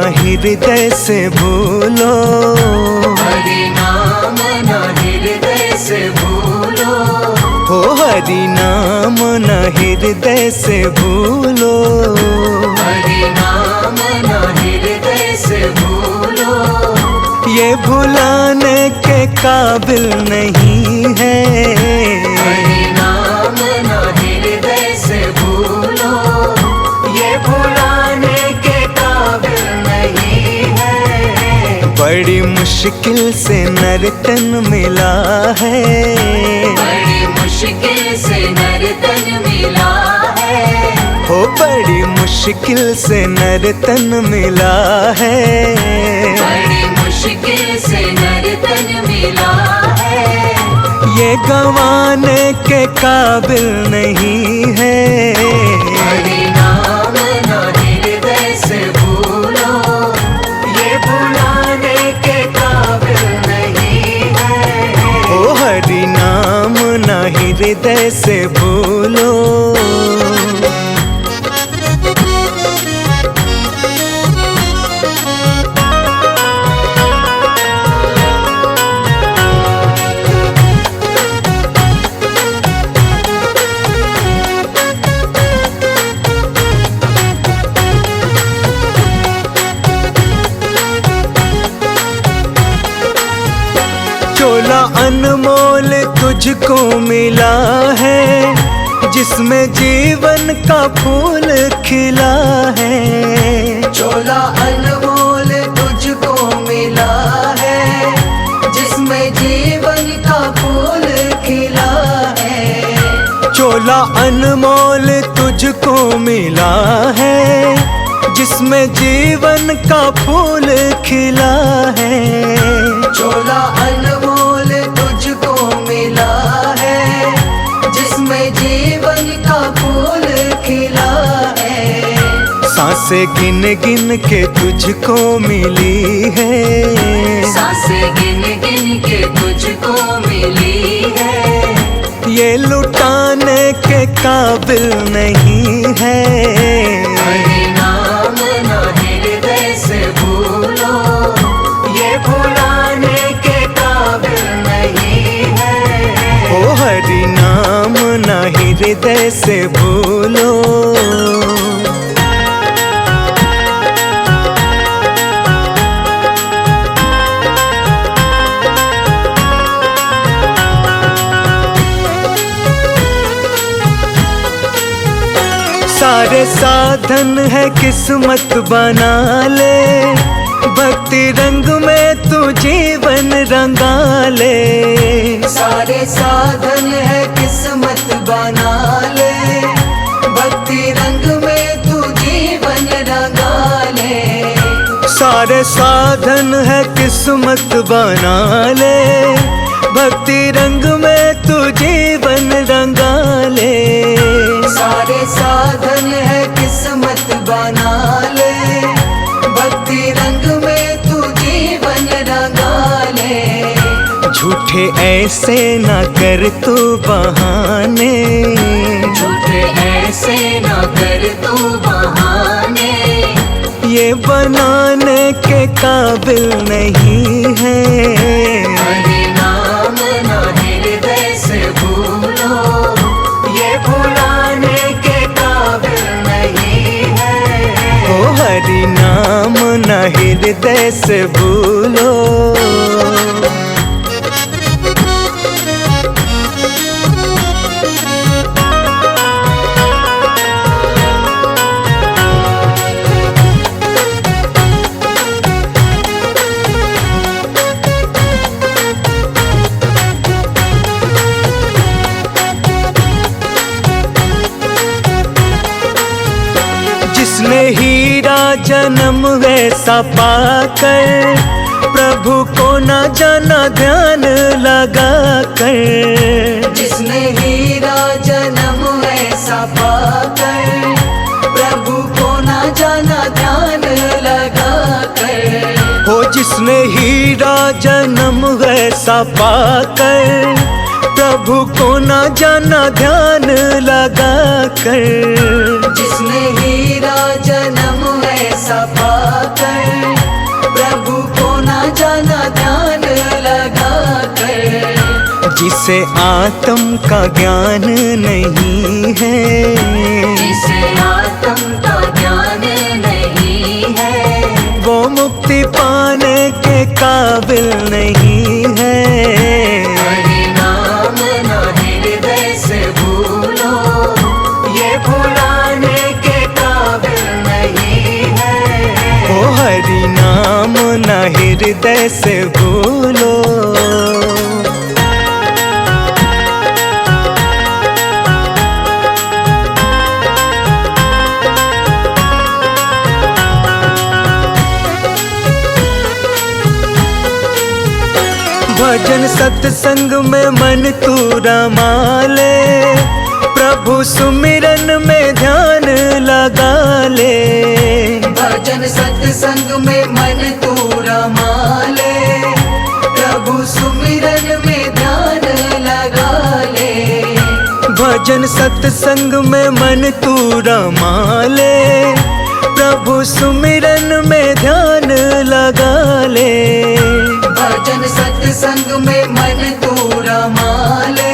हृदय से भूलो, हरि नाम ना हृदय से भूलो, हो हरि नाम न हृदय से भूलो, हरि नाम ना हृदय से भूलो। ये भुलाने के काबिल नहीं है, हरि नाम ना हृदय से भूलो, ये भुलाने के काबिल नहीं है। बड़ी मुश्किल से नर्तन मिला है, बड़ी मुश्किल से नर्तन मिला है, हो बड़ी मुश्किल से नर्तन मिला है। बड़ी मुश्किल से नर्तन मिला है। ये गंवाने के काबिल नहीं है, हरि नाम ना हृदय से भूलो, ये भुलाने के काबिल नहीं है। ओ हरि नाम न हृदय से भूलो। चोला अनमोल तुझको मिला है, जिसमें जीवन का फूल खिला है। चोला अनमोल तुझको मिला है, जिसमें जीवन का फूल खिला है। चोला अनमोल तुझको मिला है, जिसमें जीवन का फूल खिला है। चोला अनमोल तुझको मिला है, जिसमें जीवन का फूल खिला है। सांसें गिन गिन के तुझको मिली है, सांसें गिन गिन के तुझको मिली है। ये लुटाने के काबिल नहीं है। हरि नाम ना हृदय से भूलो, ये भुलाने के काबिल नहीं है। ओ हरि नाम न हृदय से भूलो। सारे साधन है किस्मत बना ले, भक्ति रंग में तू जीवन रंगा ले। सारे साधन है किस्मत बना ले, भक्ति रंग में तू जीवन रंगा ले। सारे साधन है किस्मत बना ले, भक्ति रंग में तू जीवन रंगा ले। सारे साधन है किस्मत बना ले, भक्ति रंग में तू जीवन रंगा ले। झूठे ऐसे ना कर तू बहाने, झूठे ऐसे ना कर तू बहाने। ये बनाने के काबिल नहीं है। हरि नाम ना हृदय से भूलो, ये भुलाने के काबिल नहीं है। ओ हरि नाम न हृदय से भूलो। जिसने हीरा जन्म वैसा पाकर, प्रभु को न जाना ध्यान लगा कर। जिसने हीरा जन्म ऐसा पाकर, प्रभु को न जाना ध्यान लगा कर। हो जिसने हीरा जन्म वैसा पाकर, प्रभु को न जाना ध्यान लगा कर। जिसने हीरा जन्म ऐसा पाकर, जिसे आत्म का ज्ञान नहीं है, जिसे आत्म का ज्ञान नहीं है, वो मुक्ति पाने के काबिल नहीं है। हरि नाम ना हृदय से भूलो, ये भुलाने के काबिल नहीं है। ओ हरि नाम ना हृदय से भूलो। भजन सत्संग में मन तू रमा ले, प्रभु सुमिरन में ध्यान लगा ले। भजन सत्संग में मन तू रमा ले, प्रभु सुमिरन में ध्यान लगा ले। भजन सत्संग में मन तू रमा ले, प्रभु सुमिरन में ध्यान लगा ले। भजन सत्संग में मन तू रमा ले,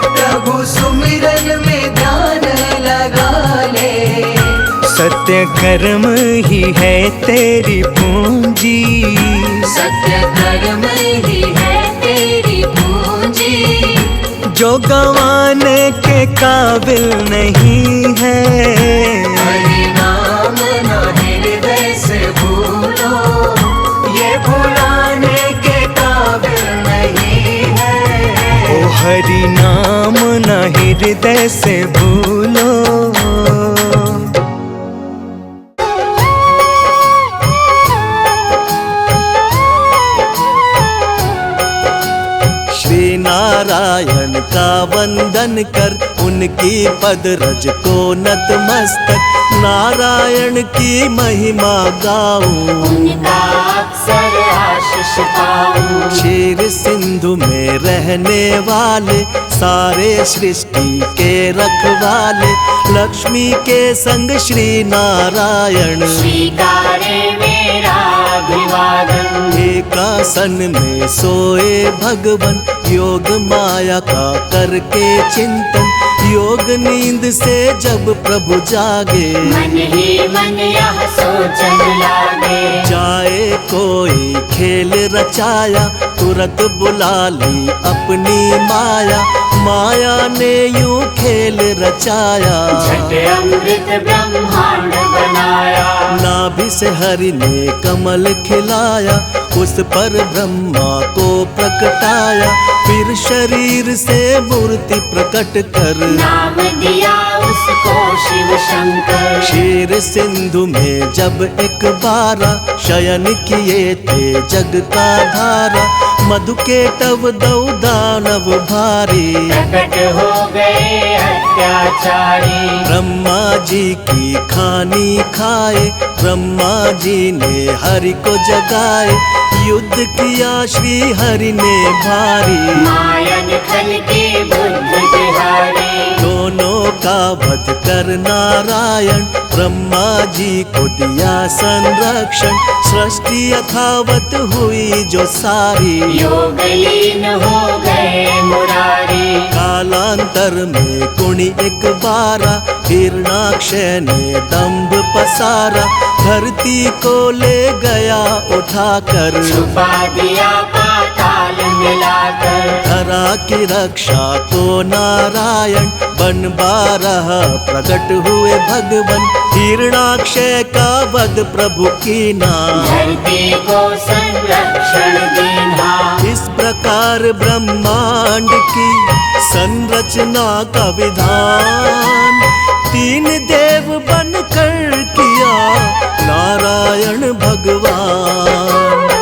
प्रभु सुमिरन में ध्यान लगा ले। सत्य कर्म ही है तेरी पूंजी, सत्य कर्म ही है तेरी पूंजी, जो गंवाने के काबिल नहीं है। हरि नाम ना हृदय से भूलो, ये भुलाने के काबिल नहीं है। ओ हरि नाम ना हृदय से भूलो। श्री नारायण का वंदन कर, उनकी पद रज को नतमस्तक, नारायण की महिमा गाऊं, उनका अक्सर आशीष पाऊं। क्षीर सिंधु में रहने वाले, सारे सृष्टि के रखवाले, लक्ष्मी के संग श्री नारायण, स्वीकारे मेरा अभिवादन। एकासन में सोए भगवन, योग माया का करके चिंतन, योग नींद से जब प्रभु जागे, मन ही मन यह सोचन लागे। जाए कोई खेल रचाया, तुरंत बुला ली अपनी माया, माया ने यूं खेल रचाया, झट अमृत ब्रह्मांड बनाया। नाभि से हरि ने कमल खिलाया, उस पर ब्रह्मा को प्रकटाया, फिर शरीर से मूर्ति प्रकट कर, नाम दिया उसको शिव शंकर। क्षीर सिंधु में जब एक बारा, शयन किए थे जग का धारा, मधु के टव दौ दानव भारी, प्रकट हो गए अत्याचारी। ब्रह्मा जी की खानी खाए, ब्रह्मा जी ने हरि को जगाए, युद्ध किया श्री हरि ने भारी, मायन खल के बुद्ध बिहारी। दोनों का वध कर नारायण, ब्रह्मा जी को दिया संरक्षण, सृष्टि यथावत हुई जो सारी, योग लीन हो गए मुरारी। कालांतर में कुणी एक बारा, हिरणाक्षय ने दंभ पसारा, धरती को ले गया उठाकर, छुपा दिया पाताल मिलाकर। धरा की रक्षा तो नारायण, बन 12 प्रकट हुए भगवन, हिरणाक्षय का वध प्रभु कीना, धरती को संरक्षण देना। इस प्रकार ब्रह्मांड की संरचना का विधान, 3 देव बनकर किया नारायण भगवान।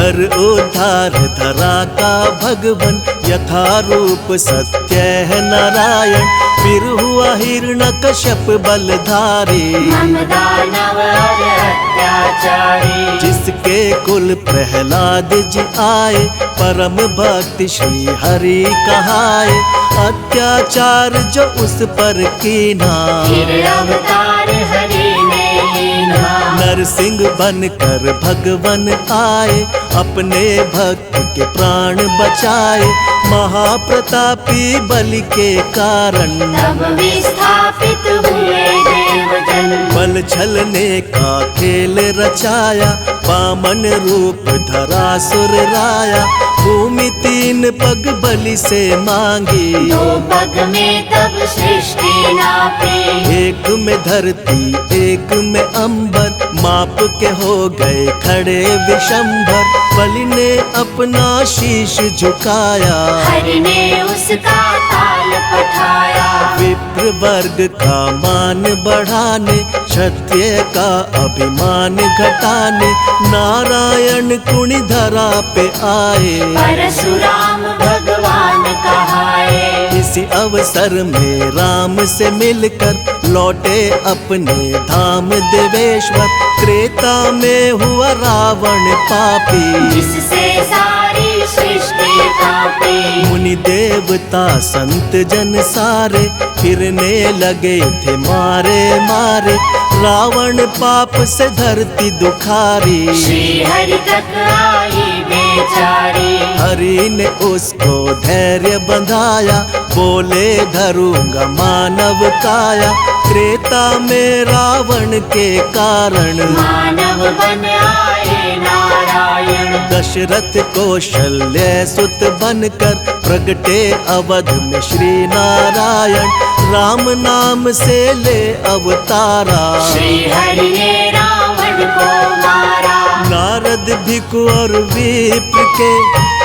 कर उद्धार धरा का भगवन, यथा रूप सत्य है नारायण। फिर हुआ हिरण्यकश्यप बलधारी, मम दानव और अत्याचारी। जिसके कुल प्रहलाद जी आए, परम भक्ति श्री हरि कहाए। अत्याचार जो उस पर कीना, फिर अवतार हरि ने लीना। नरसिंह बनकर भगवन आए, अपने भक्त के प्राण बचाए। महाप्रतापी बलि के कारण, तब विस्थापित हुए देवजन। बल छलने का खेल रचाया, वामन रूप धरा सुर राया। भूमि 3 पग बलि से मांगी, 2 पग में तब सृष्टि नापी। एक में धरती एक में अंबर, माप के हो गए खड़े विशंभर। बलि ने अपना शीश झुकाया, हरि ने उसका ताल पठाया। विप्र वर्ग का मान बढ़ाने, क्षत्रिय का अभिमान घटाने। नारायण कुणी धरा पे आए, परशुराम भगवान कहाए। इसी अवसर में राम से मिलकर लौटे अपने धाम देवेश्वर। त्रेता में हुआ रावण पापी, जिससे सारी सृष्टि कांपी। मुनि देवता संत जन सारे, फिरने लगे थे मारे मारे। रावण पाप से धरती दुखारी, श्री हरि तक आई बेचारी। हरि ने उसको धैर्य बंधाया, बोले धरूंगा मानव काया। त्रेता में रावण के कारण, मानव बन आए नारायण। दशरथ कौशल्य सुत बनकर, प्रगटे अवध में श्री नारायण। राम नाम से ले अवतारा, श्री हरि ने रावण को मारा। नारद भिक्षु और विप्र के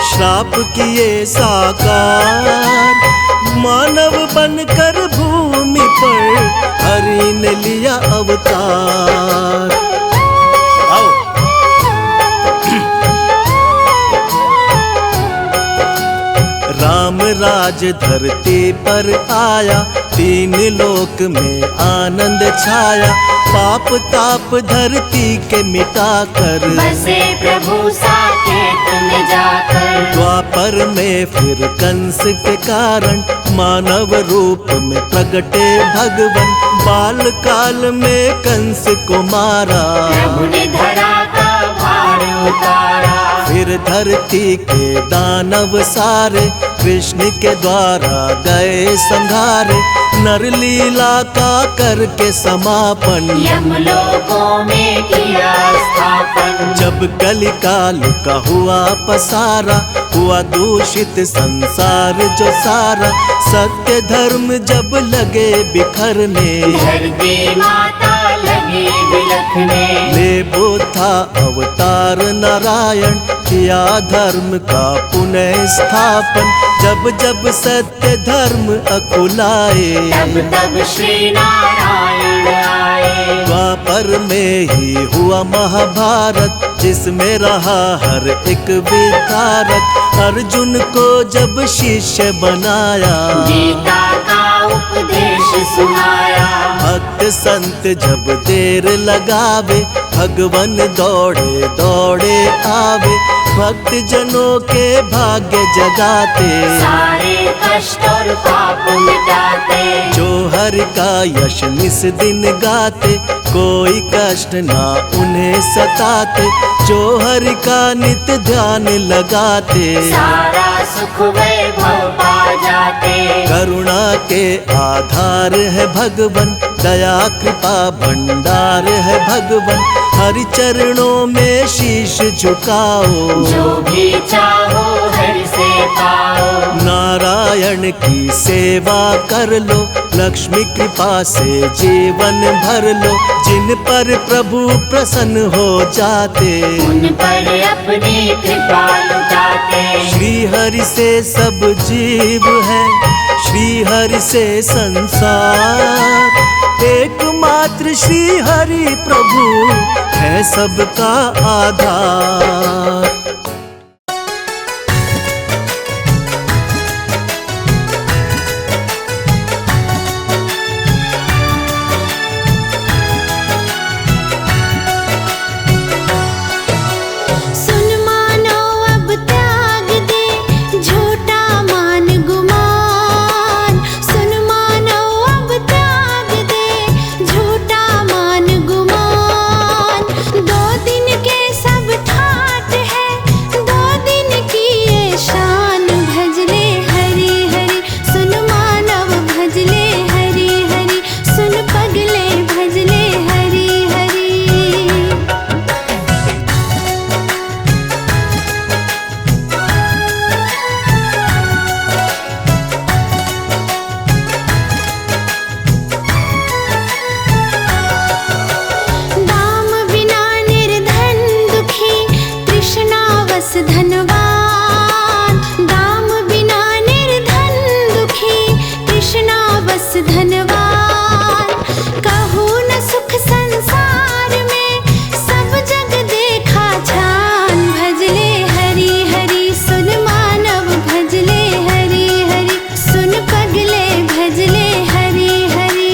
श्राप किए साकार। मानव बनकर भूमि पर हरि ने लिया अवतार। आओ। राम राज धरती पर आया, 3 लोक में आनंद छाया। पाप ताप धरती के मिटाकर, बसे प्रभु साकेत में जाकर। द्वापर में फिर कंस के कारण, मानव रूप में प्रगटे भगवन। बाल काल में कंस को मारा, प्रभु ने धरा का भार उतारा। फिर धरती के दानव सारे, कृष्ण के द्वारा गए संघारे। नर लीला का करके समापन, यमलोकों में किया स्थापन। जब कलिकाल का हुआ पसारा, हुआ दूषित संसार जो सारा। सत्य धर्म जब लगे बिखरने, धरती माता लगी बिलखने। ले था अवतार नारायण, किया धर्म का पुनः स्थापन। जब जब सत्य धर्म अकुलाए, तब तब श्री नारायण आए। द्वापर में ही हुआ महाभारत, जिसमें रहा हर एक विधारक। अर्जुन को जब शिष्य बनाया, गीता का उपदेश सुनाया। भक्त संत जब देर लगावे, भगवन दौड़े दौड़े आवे। भक्त जनों के भाग्य जगाते, सारे कष्ट और पाप मिटाते। जो हरि का यश निस दिन गाते, कोई कष्ट ना उन्हें सताते। जो हरि का नित्य ध्यान लगाते, सारा सुख वैभव पा जाते। करुणा के आधार है भगवन, दया कृपा भंडार है भगवन। हरि चरणों में शीश झुकाओ, जो भी चाहो हरि से पाओ। नारायण की सेवा कर लो, लक्ष्मी कृपा से जीवन भर लो। जिन पर प्रभु प्रसन्न हो जाते, उन पर अपनी कृपा लुटाते। श्री हरि से सब जीव है, श्री हरि से संसार। एकमात्र श्री हरि प्रभु है सबका आधार। धनवान, दाम बिना निर्धन दुखी, कृष्णा बस धनवान। कहूँ न सुख संसार में, सब जग देखा छान। भजले हरि हरि सुन मानव, भजले हरि हरि सुन पगले, भजले हरि हरि।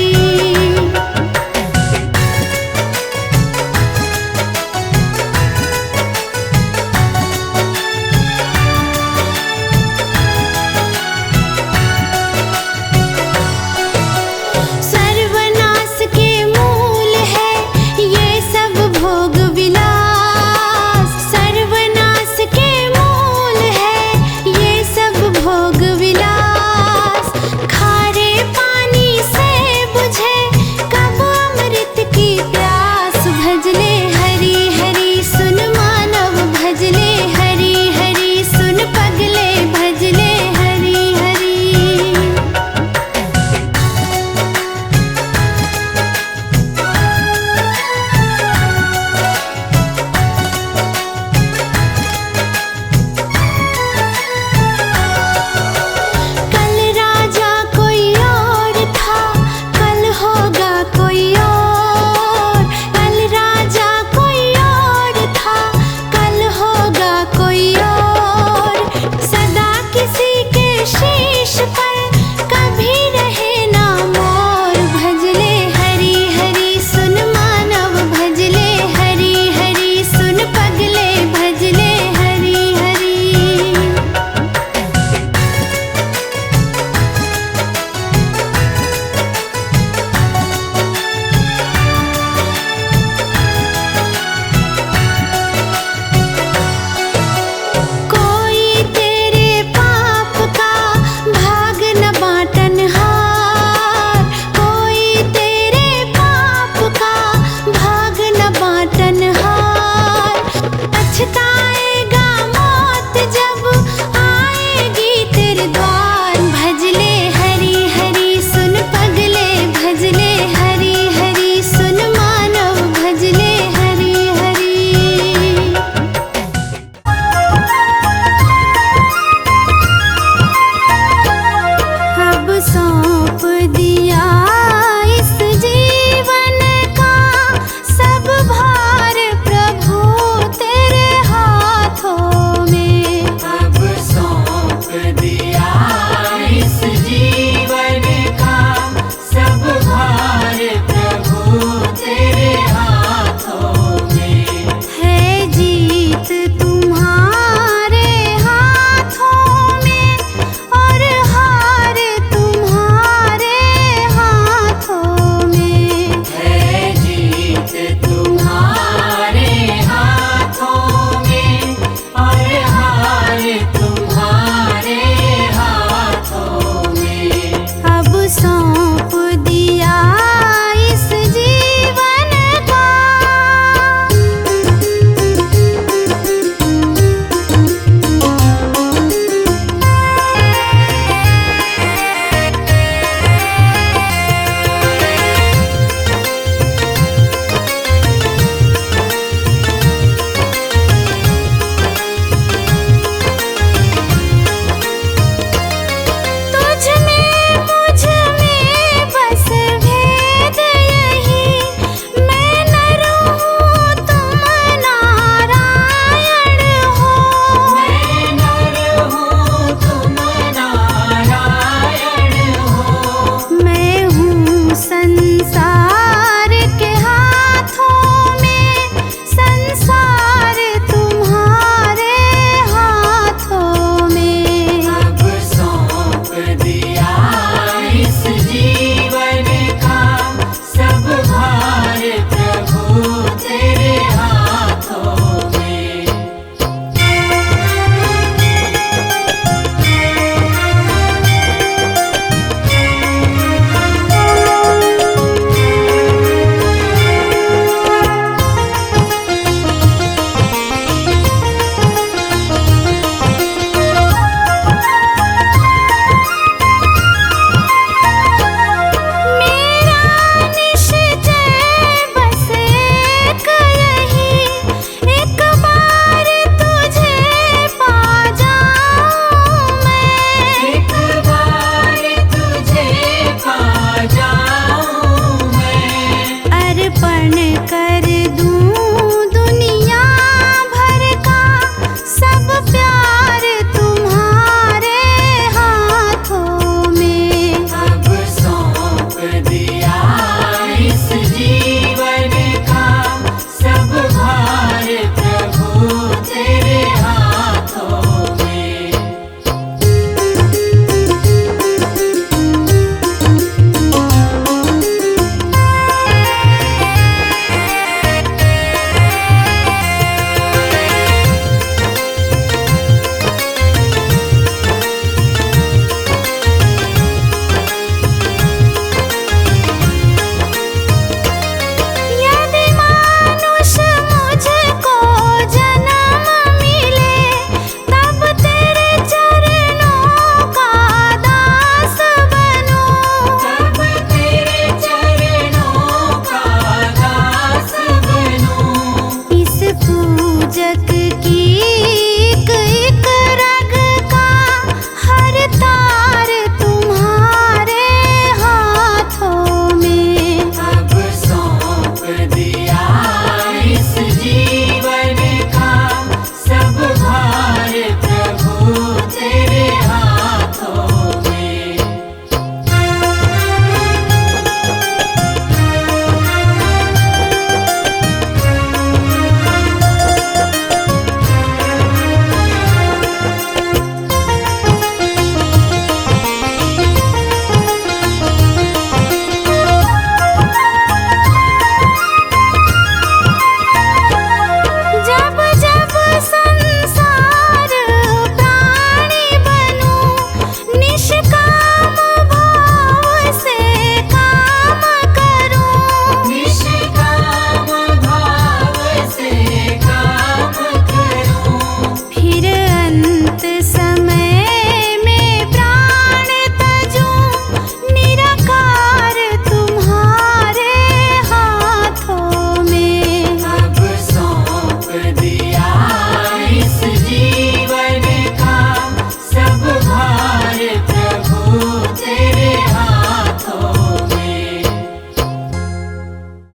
सर्वनाश के मूल है ये सब भोग विलास, सर्वनाश के मूल है ये सब भोग विलास। खारे पानी से बुझे कब अमृत की प्यास। भजले हरि हरि सुन मानव, भजले हरि हरि सुन पगले, भजले हरि हरि। कल राजा कोई और था, कल होगा कोई और। कल राजा कोई और था, कल होगा कोई और। सदा किसी के शीश पर कभी रहे ना मोर। भजले हरि हरि सुन मानव, भजले हरि हरि सुन पगले, भजले हरि हरि। कोई तेरे पाप का भाग न बाटन हार, कोई तेरे पाप का भाग न बाटन हार। पछता